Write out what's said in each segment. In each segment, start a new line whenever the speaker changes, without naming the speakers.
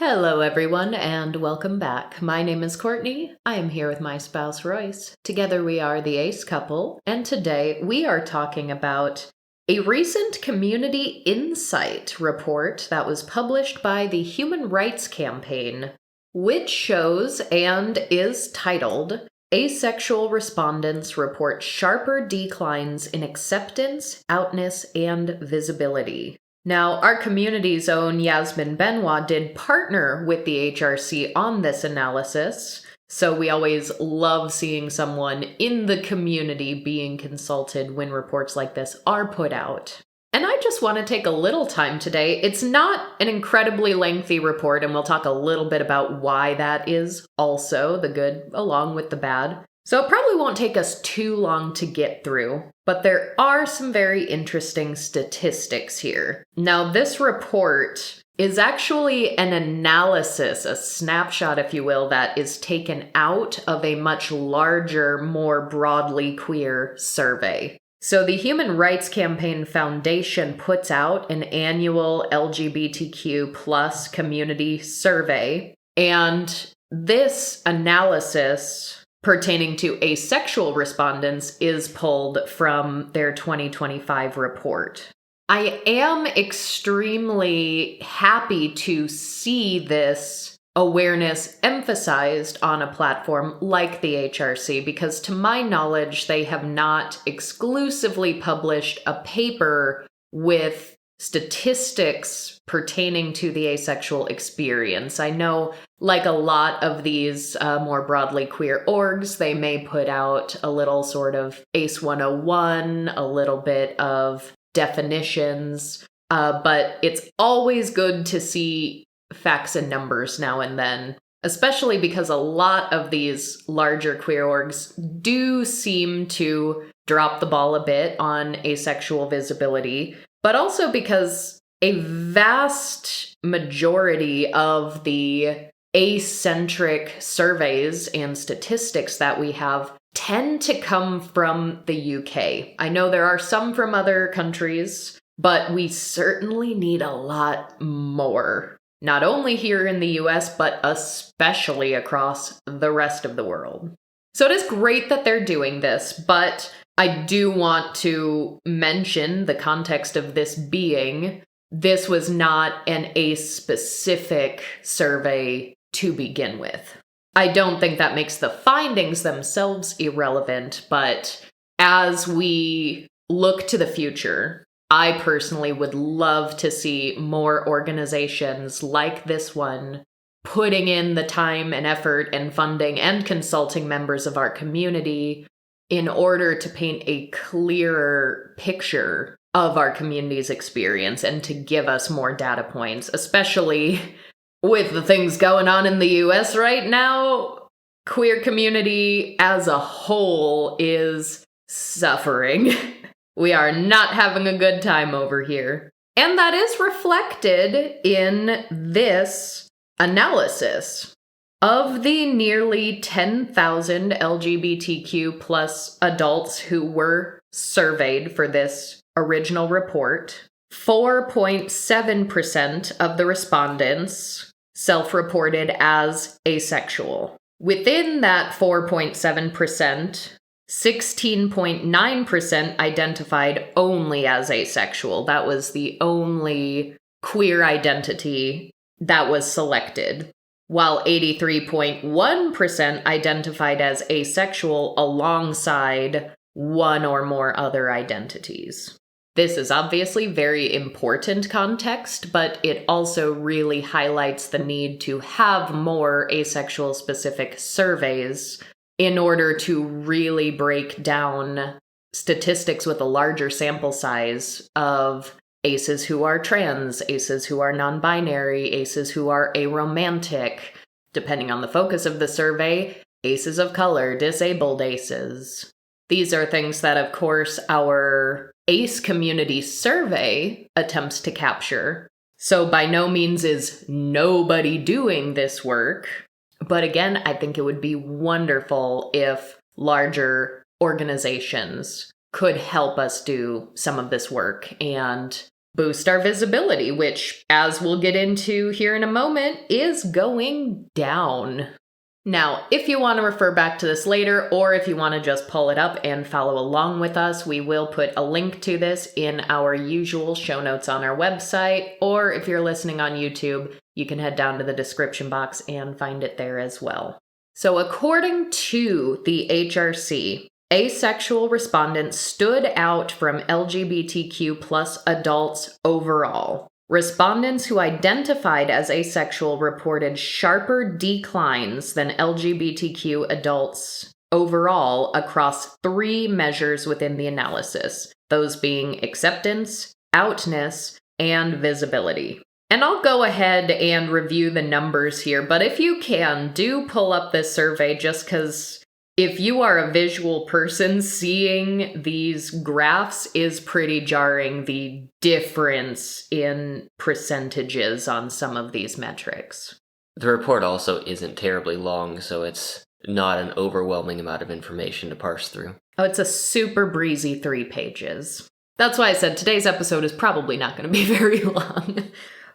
Hello, everyone, and welcome back. My name is Courtney. I am here with my spouse, Royce. Together, we are the Ace couple, and today we are talking about a recent community insight report that was published by the Human Rights Campaign, which shows and is titled Asexual Respondents Report Sharper Declines in Acceptance, Outness, and Visibility. Now, our community's own Yasmin Benoit did partner with the HRC on this analysis, so we always love seeing someone in the community being consulted when reports like this are put out. And I just want to take a little time today. It's not an incredibly lengthy report, and we'll talk a little bit about why that is also, the good along with the bad. So it probably won't take us too long to get through, but there are some very interesting statistics here. Now, this report is actually an analysis, a snapshot, if you will, that is taken out of a much larger, more broadly queer survey. So the Human Rights Campaign Foundation puts out an annual LGBTQ+ community survey, and this analysis pertaining to asexual respondents is pulled from their 2025 report. I am extremely happy to see this awareness emphasized on a platform like the HRC because, to my knowledge, they have not exclusively published a paper with statistics pertaining to the asexual experience. I know, like a lot of these more broadly queer orgs, they may put out a little sort of ACE 101, a little bit of definitions, but it's always good to see facts and numbers now and then, especially because a lot of these larger queer orgs do seem to drop the ball a bit on asexual visibility, but also because a vast majority of the acentric surveys and statistics that we have tend to come from the UK. I know there are some from other countries, but we certainly need a lot more. Not only here in the US, but especially across the rest of the world. So it is great that they're doing this, but I do want to mention the context of this being, this was not an ACE-specific survey to begin with. I don't think that makes the findings themselves irrelevant, but as we look to the future, I personally would love to see more organizations like this one putting in the time and effort and funding and consulting members of our community in order to paint a clearer picture of our community's experience and to give us more data points, especially with the things going on in the US right now. Queer community as a whole is suffering. We are not having a good time over here. And that is reflected in this analysis. Of the nearly 10,000 LGBTQ+ adults who were surveyed for this original report, 4.7% of the respondents self-reported as asexual. Within that 4.7%, 16.9% identified only as asexual. That was the only queer identity that was selected, while 83.1% identified as asexual alongside one or more other identities. This is obviously very important context, but it also really highlights the need to have more asexual-specific surveys in order to really break down statistics with a larger sample size of aces who are trans, aces who are non-binary, aces who are aromantic, depending on the focus of the survey, aces of color, disabled aces. These are things that, of course, our ACE community survey attempts to capture. So by no means is nobody doing this work. But again, I think it would be wonderful if larger organizations could help us do some of this work and boost our visibility, which, as we'll get into here in a moment, is going down. Now, if you want to refer back to this later, or if you want to just pull it up and follow along with us, we will put a link to this in our usual show notes on our website, or if you're listening on YouTube, you can head down to the description box and find it there as well. So according to the HRC, asexual respondents stood out from LGBTQ plus adults overall. Respondents who identified as asexual reported sharper declines than LGBTQ adults overall across 3 measures within the analysis, those being acceptance, outness, and visibility. And I'll go ahead and review the numbers here, but if you can, do pull up this survey just because if you are a visual person, seeing these graphs is pretty jarring, the difference in percentages on some of these metrics.
The report also isn't terribly long, so it's not an overwhelming amount of information to parse through.
Oh, it's a super breezy 3 pages. That's why I said today's episode is probably not going to be very long.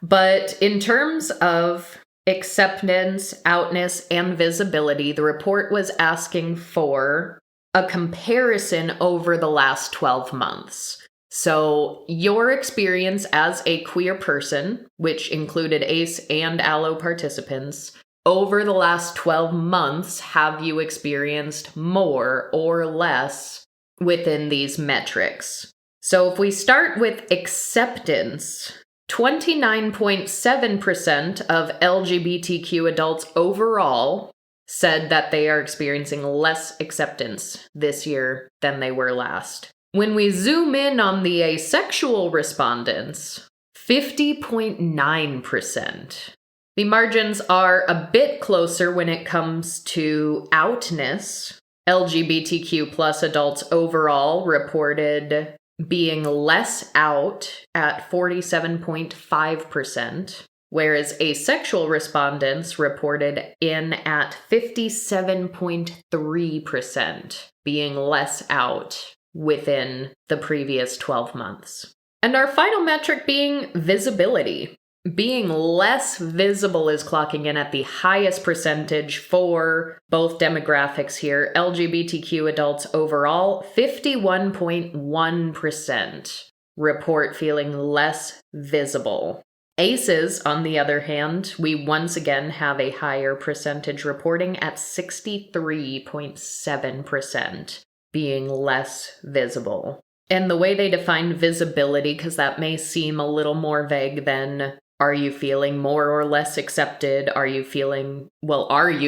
But in terms of acceptance, outness, and visibility, the report was asking for a comparison over the last 12 months. So your experience as a queer person, which included ACE and ALLO participants, over the last 12 months, have you experienced more or less within these metrics? So if we start with acceptance, 29.7% of LGBTQ adults overall said that they are experiencing less acceptance this year than they were last. When we zoom in on the asexual respondents, 50.9%. The margins are a bit closer when it comes to outness. LGBTQ plus adults overall reported being less out at 47.5%, whereas asexual respondents reported in at 57.3%, being less out within the previous 12 months. And our final metric being visibility. Being less visible is clocking in at the highest percentage for both demographics here. LGBTQ adults overall, 51.1% report feeling less visible. ACEs, on the other hand, we once again have a higher percentage reporting at 63.7% being less visible. And the way they define visibility, because that may seem a little more vague than are you feeling more or less accepted? Are you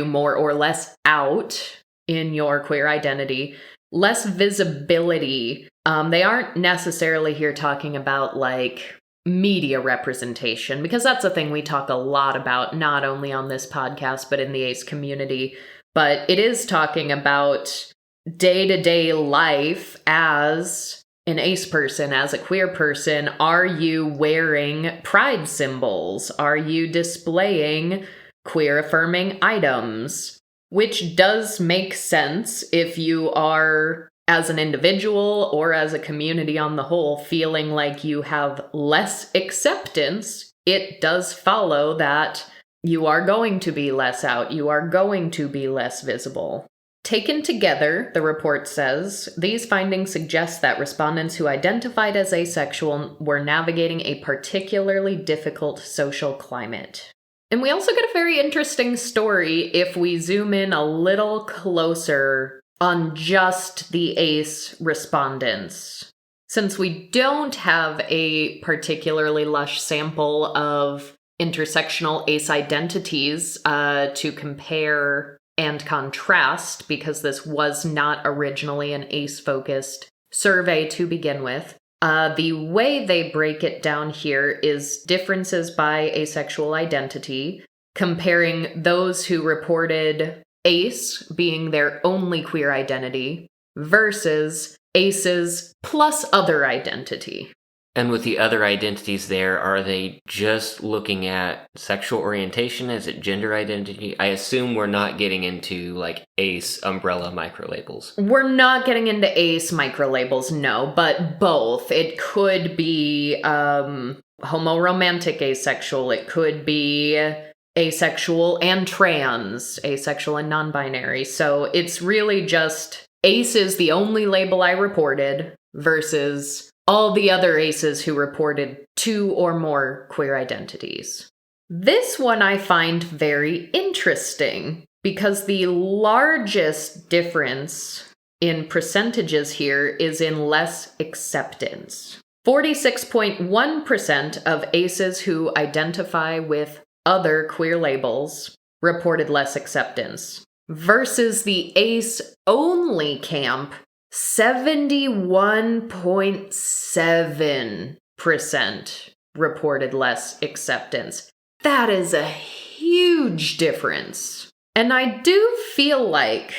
more or less out in your queer identity? Less visibility. They aren't necessarily here talking about like media representation, because that's a thing we talk a lot about, not only on this podcast, but in the ACE community. But it is talking about day-to-day life as an ACE person, as a queer person. Are you wearing pride symbols? Are you displaying queer affirming items? Which does make sense if you are, as an individual or as a community on the whole, feeling like you have less acceptance. It does follow that you are going to be less out. You are going to be less visible. Taken together, the report says, these findings suggest that respondents who identified as asexual were navigating a particularly difficult social climate. And we also get a very interesting story if we zoom in a little closer on just the ACE respondents. Since we don't have a particularly lush sample of intersectional ACE identities to compare and contrast, because this was not originally an ACE-focused survey to begin with. The way they break it down here is differences by asexual identity, comparing those who reported ACE being their only queer identity versus ACEs plus other identity.
And with the other identities there, are they just looking at sexual orientation? Is it gender identity? I assume we're not getting into like ACE umbrella microlabels.
We're not getting into ACE microlabels, no, but both. It could be homoromantic asexual. It could be asexual and trans, asexual and non-binary. So it's really just ACE is the only label I reported versus all the other ACEs who reported 2 or more queer identities. This one I find very interesting because the largest difference in percentages here is in less acceptance. 46.1% of ACEs who identify with other queer labels reported less acceptance, versus the ACE-only camp, 71.7% reported less acceptance. That is a huge difference. And I do feel like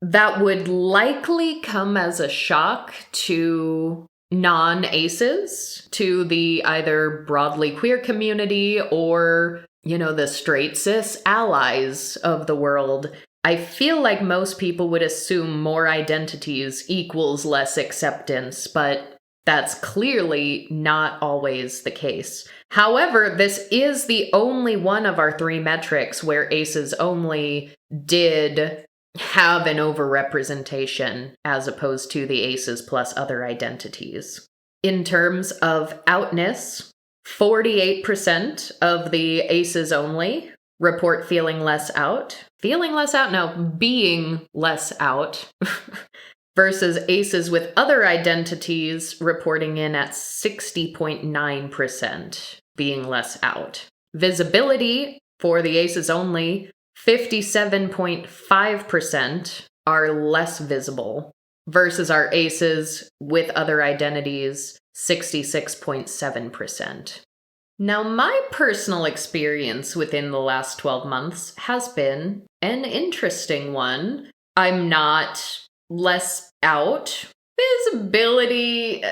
that would likely come as a shock to non-ACEs, to the either broadly queer community or, the straight cis allies of the world. I feel like most people would assume more identities equals less acceptance, but that's clearly not always the case. However, this is the only one of our 3 metrics where ACEs only did have an overrepresentation as opposed to the ACEs plus other identities. In terms of outness, 48% of the ACEs only report feeling less out. Being less out. Versus ACEs with other identities reporting in at 60.9% being less out. Visibility for the ACEs only, 57.5% are less visible, versus our ACEs with other identities, 66.7%. Now, my personal experience within the last 12 months has been an interesting one. I'm not less out. Visibility,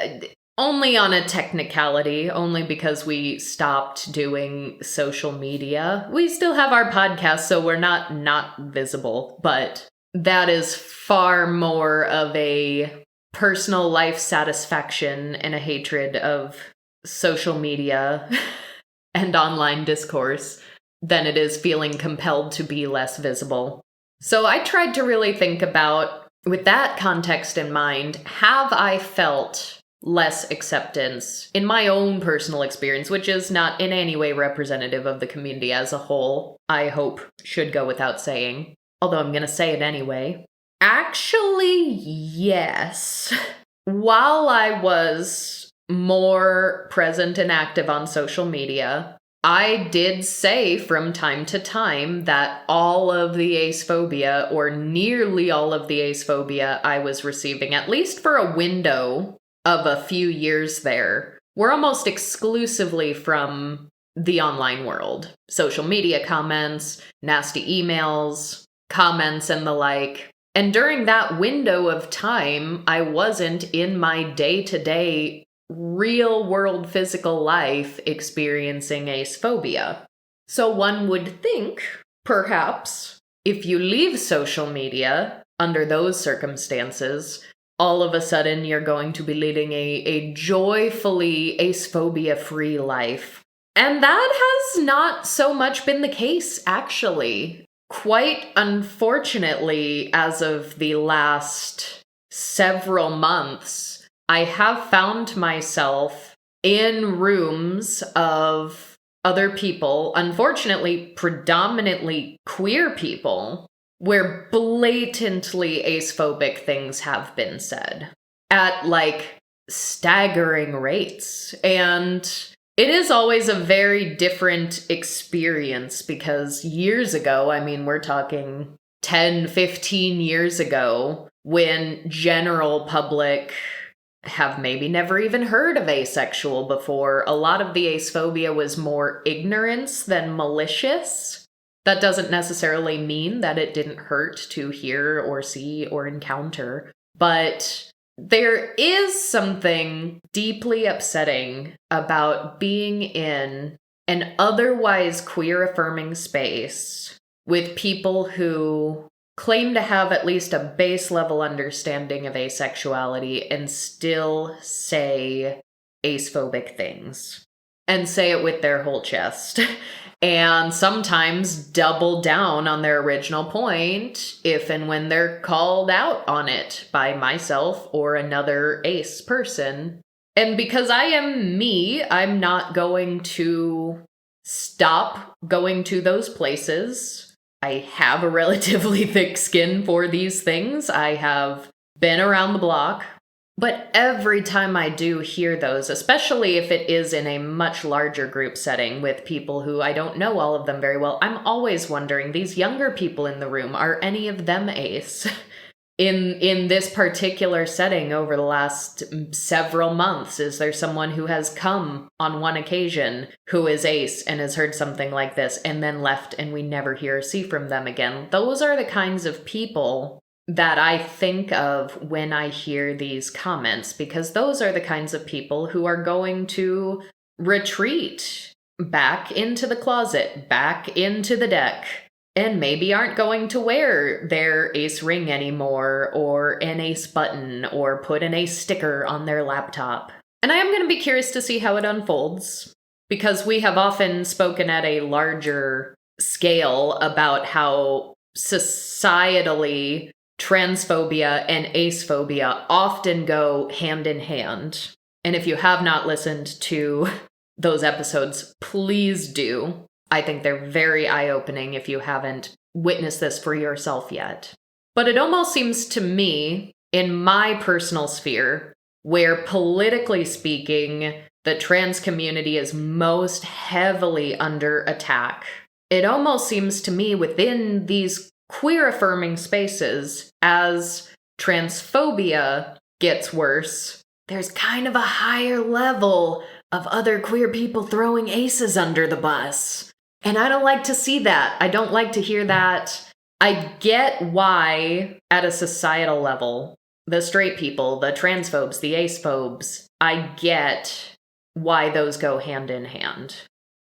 only on a technicality, only because we stopped doing social media. We still have our podcast, so we're not visible, but that is far more of a personal life satisfaction and a hatred of social media and online discourse than it is feeling compelled to be less visible. So I tried to really think about, with that context in mind, have I felt less acceptance in my own personal experience, which is not in any way representative of the community as a whole, I hope should go without saying, although I'm going to say it anyway. Actually, yes. While I was more present and active on social media, I did say from time to time that all of the acephobia, or nearly all of the acephobia I was receiving, at least for a window of a few years there, were almost exclusively from the online world. Social media comments, nasty emails, comments, and the like. And during that window of time, I wasn't in my day-to-day real world physical life experiencing acephobia. So one would think, perhaps, if you leave social media under those circumstances, all of a sudden you're going to be leading a joyfully acephobia-free life. And that has not so much been the case, actually. Quite unfortunately, as of the last several months, I have found myself in rooms of other people, unfortunately, predominantly queer people, where blatantly acephobic things have been said at staggering rates. And it is always a very different experience because years ago, we're talking 10, 15 years ago, when general public have maybe never even heard of asexual before, a lot of the acephobia was more ignorance than malicious. That doesn't necessarily mean that it didn't hurt to hear or see or encounter, but there is something deeply upsetting about being in an otherwise queer-affirming space with people who claim to have at least a base-level understanding of asexuality and still say acephobic things. And say it with their whole chest. And sometimes double down on their original point if and when they're called out on it by myself or another ace person. And because I am me, I'm not going to stop going to those places. I have a relatively thick skin for these things. I have been around the block. But every time I do hear those, especially if it is in a much larger group setting with people who I don't know all of them very well, I'm always wondering, these younger people in the room, are any of them ace? In this particular setting over the last several months, is there someone who has come on one occasion who is ace and has heard something like this and then left and we never hear or see from them again? Those are the kinds of people that I think of when I hear these comments, because those are the kinds of people who are going to retreat back into the closet, back into the deck, and maybe aren't going to wear their ace ring anymore, or an ace button, or put an ace sticker on their laptop. And I am going to be curious to see how it unfolds, because we have often spoken at a larger scale about how societally transphobia and acephobia often go hand in hand. And if you have not listened to those episodes, please do. I think they're very eye-opening if you haven't witnessed this for yourself yet. But it almost seems to me, in my personal sphere, where politically speaking, the trans community is most heavily under attack, it almost seems to me within these queer-affirming spaces, as transphobia gets worse, there's kind of a higher level of other queer people throwing aces under the bus. And I don't like to see that. I don't like to hear that. I get why, at a societal level, the straight people, the transphobes, the acephobes, I get why those go hand in hand.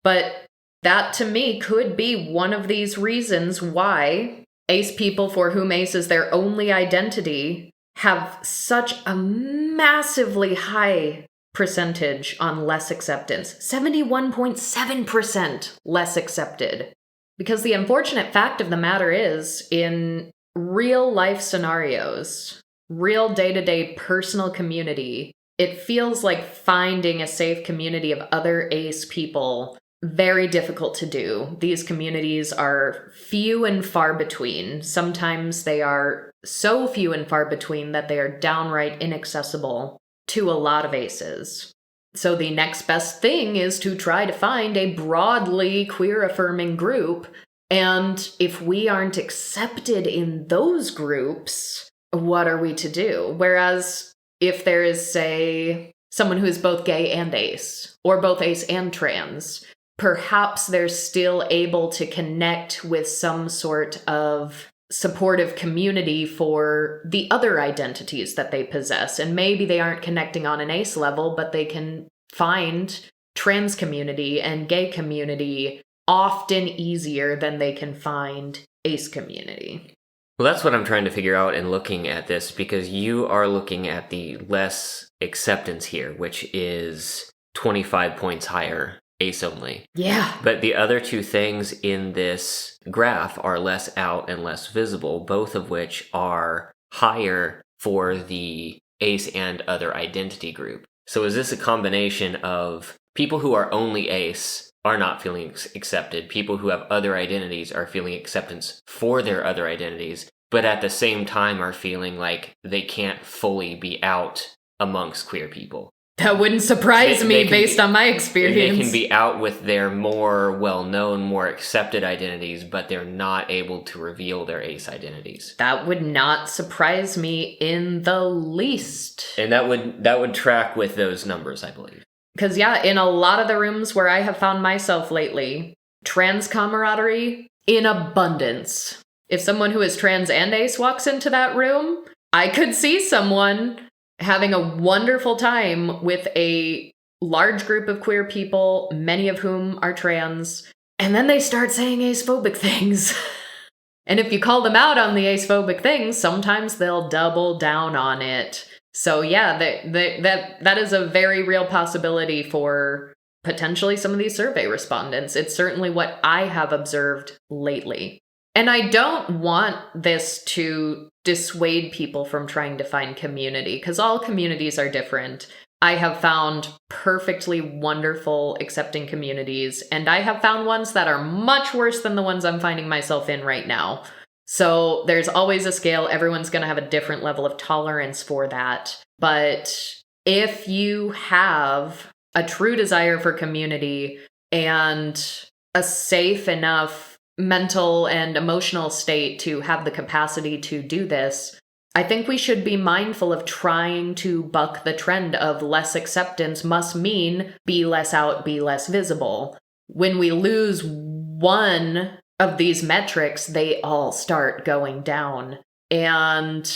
But that, to me, could be one of these reasons why ace people for whom ace is their only identity have such a massively high percentage on less acceptance. 71.7% less accepted. Because the unfortunate fact of the matter is, in real life scenarios, real day-to-day personal community, it feels like finding a safe community of other ace people very difficult to do. These communities are few and far between. Sometimes they are so few and far between that they are downright inaccessible to a lot of aces. So the next best thing is to try to find a broadly queer-affirming group, and if we aren't accepted in those groups, what are we to do? Whereas if there is, say, someone who is both gay and ace, or both ace and trans, perhaps they're still able to connect with some sort of supportive community for the other identities that they possess. And maybe they aren't connecting on an ace level, but they can find trans community and gay community often easier than they can find ace community.
Well, that's what I'm trying to figure out in looking at this, because you are looking at the less acceptance here, which is 25 points higher ace only.
Yeah.
But the other two things in this graph are less out and less visible, both of which are higher for the ace and other identity group. So is this a combination of people who are only ace are not feeling accepted, people who have other identities are feeling acceptance for their other identities, but at the same time are feeling like they can't fully be out amongst queer people?
That wouldn't surprise me based on my experience.
They can be out with their more well-known, more accepted identities, but they're not able to reveal their ace identities.
That would not surprise me in the least.
And that would track with those numbers, I believe.
Because, yeah, in a lot of the rooms where I have found myself lately, trans camaraderie in abundance. If someone who is trans and ace walks into that room, I could see someone having a wonderful time with a large group of queer people, many of whom are trans, and then they start saying acephobic things. And if you call them out on the acephobic things, sometimes they'll double down on it. So yeah, that is a very real possibility for potentially some of these survey respondents. It's certainly what I have observed lately. And I don't want this to dissuade people from trying to find community, because all communities are different. I have found perfectly wonderful, accepting communities, and I have found ones that are much worse than the ones I'm finding myself in right now. So there's always a scale. Everyone's going to have a different level of tolerance for that. But if you have a true desire for community and a safe enough mental and emotional state to have the capacity to do this, I think we should be mindful of trying to buck the trend of less acceptance must mean be less out, be less visible. When we lose one of these metrics, they all start going down. And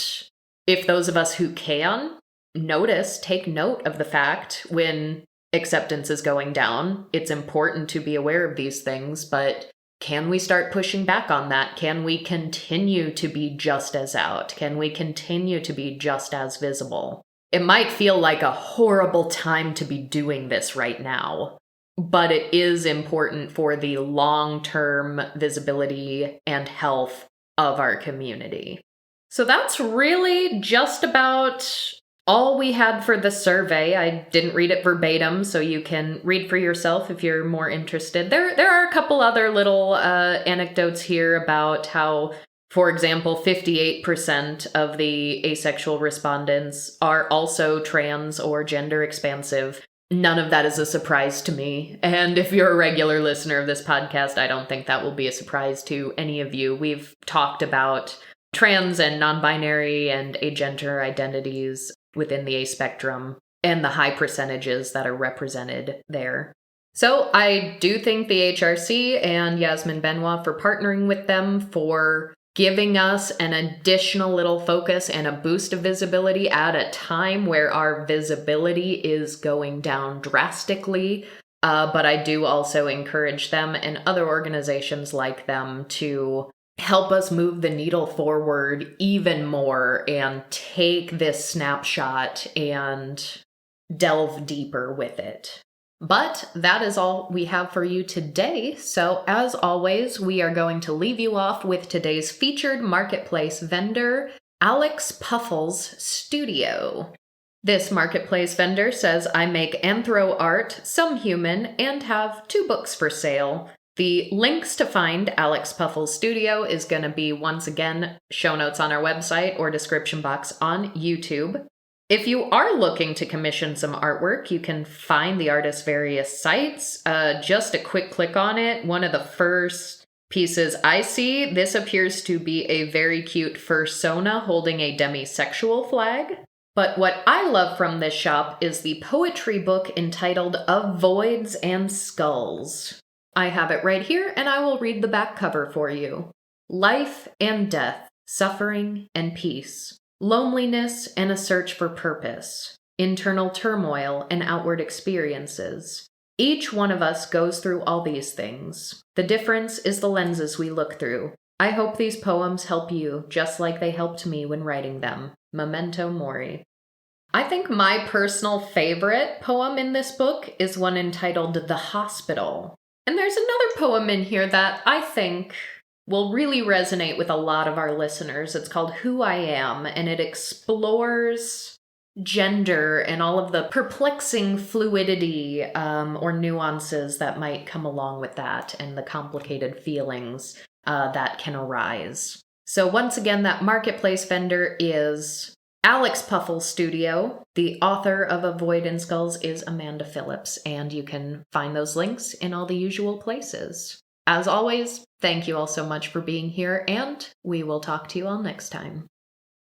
if those of us who can take note of the fact when acceptance is going down, it's important to be aware of these things, but can we start pushing back on that? Can we continue to be just as out? Can we continue to be just as visible? It might feel like a horrible time to be doing this right now, but it is important for the long-term visibility and health of our community. So that's really just about all we had for the survey. I didn't read it verbatim, so you can read for yourself if you're more interested. There are a couple other little anecdotes here about how, for example, 58% of the asexual respondents are also trans or gender expansive. None of that is a surprise to me. And if you're a regular listener of this podcast, I don't think that will be a surprise to any of you. We've talked about trans and non-binary and agender identities within the A spectrum and the high percentages that are represented there. So I do thank the HRC and Yasmin Benoit for partnering with them, for giving us an additional little focus and a boost of visibility at a time where our visibility is going down drastically. But I do also encourage them and other organizations like them to help us move the needle forward even more and take this snapshot and delve deeper with it. But that is all we have for you today. So as always, we are going to leave you off with today's featured marketplace vendor, Alex Puffle's Studio. This marketplace vendor says, I make anthro art, some human, and have 2 books for sale. The links to find Alex Puffle's Studio is going to be, once again, show notes on our website or description box on YouTube. If you are looking to commission some artwork, you can find the artist's various sites. Just a quick click on it. One of the first pieces I see, this appears to be a very cute fursona holding a demisexual flag. But what I love from this shop is the poetry book entitled Of Voids and Skulls. I have it right here, and I will read the back cover for you. Life and death, suffering and peace, loneliness and a search for purpose, internal turmoil and outward experiences. Each one of us goes through all these things. The difference is the lenses we look through. I hope these poems help you, just like they helped me when writing them. Memento Mori. I think my personal favorite poem in this book is one entitled The Hospital. And there's another poem in here that I think will really resonate with a lot of our listeners. It's called Who I Am, and it explores gender and all of the perplexing fluidity or nuances that might come along with that and the complicated feelings that can arise. So once again, that marketplace vendor is Alex Puffle's Studio. The author of A Void and Skulls is Amanda Phillips, and you can find those links in all the usual places. As always, thank you all so much for being here, and we will talk to you all next time.